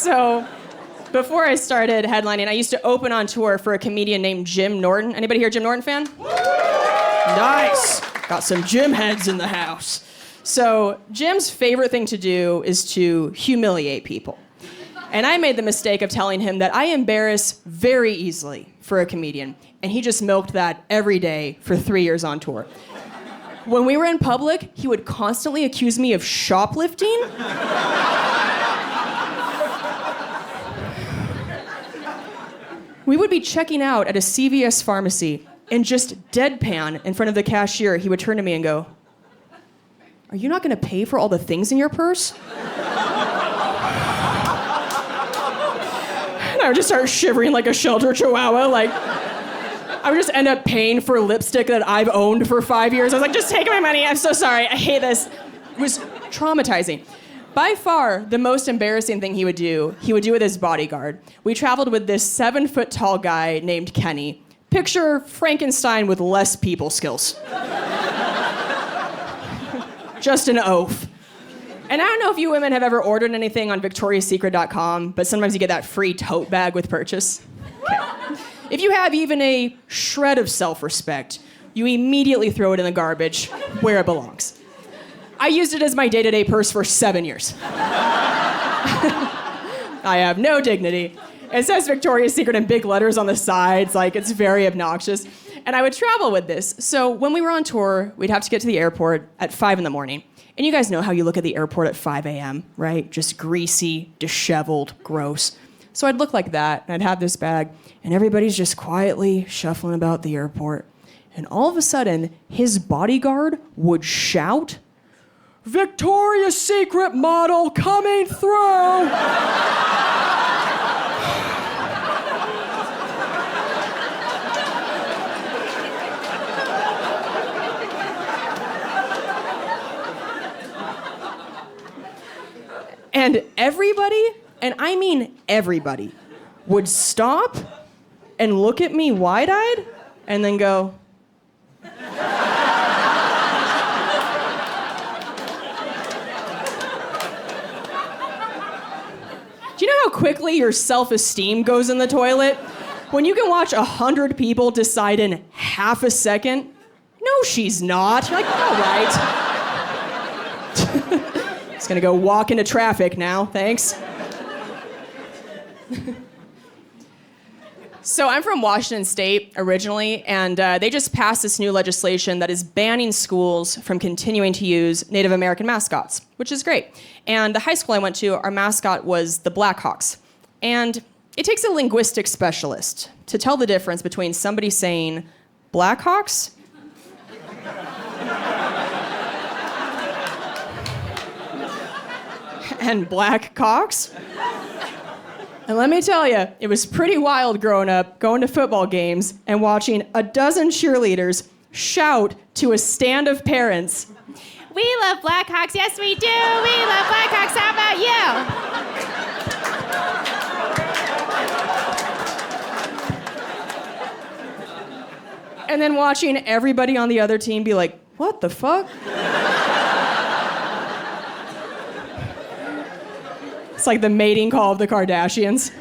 So before I started headlining, I used to open on tour for a comedian named Jim Norton. Anybody here a Jim Norton fan? Nice. Got some Jim heads in the house. So Jim's favorite thing to do is to humiliate people. And I made the mistake of telling him that I embarrass very easily for a comedian. And he just milked that every day for 3 years on tour. When we were in public, he would constantly accuse me of shoplifting. We would be checking out at a CVS pharmacy, and just deadpan in front of the cashier, he would turn to me and go, "Are you not gonna pay for all the things in your purse?" And I would just start shivering like a shelter chihuahua, like, I would just end up paying for lipstick that I've owned for 5 years. I was like, just take my money, I'm so sorry, I hate this. It was traumatizing. By far, the most embarrassing thing he would do with his bodyguard. We traveled with this 7-foot-tall guy named Kenny. Picture Frankenstein with less people skills. Just an oaf. And I don't know if you women have ever ordered anything on victoriassecret.com, but sometimes you get that free tote bag with purchase. Okay. If you have even a shred of self-respect, you immediately throw it in the garbage where it belongs. I used it as my day-to-day purse for 7 years. I have no dignity. It says Victoria's Secret in big letters on the sides, like it's very obnoxious. And I would travel with this. So when we were on tour, we'd have to get to the airport at 5 in the morning. And you guys know how you look at the airport at 5 a.m., right? Just greasy, disheveled, gross. So I'd look like that, and I'd have this bag, and everybody's just quietly shuffling about the airport. And all of a sudden, his bodyguard would shout, "Victoria's Secret model coming through!" And everybody, and I mean everybody, would stop and look at me wide-eyed and then go, Do you know how quickly your self-esteem goes in the toilet? When you can watch 100 people decide in half a second, "No, she's not." You're like, all right. Just gonna go walk into traffic now, thanks. So I'm from Washington State originally, and they just passed this new legislation that is banning schools from continuing to use Native American mascots, which is great. And the high school I went to, our mascot was the Blackhawks. And it takes a linguistic specialist to tell the difference between somebody saying Blackhawks and black cocks. And let me tell you, it was pretty wild growing up, going to football games and watching a dozen cheerleaders shout to a stand of parents, "We love Blackhawks, yes we do, we love Blackhawks, how about you?" And then watching everybody on the other team be like, "What the fuck?" It's like the mating call of the Kardashians.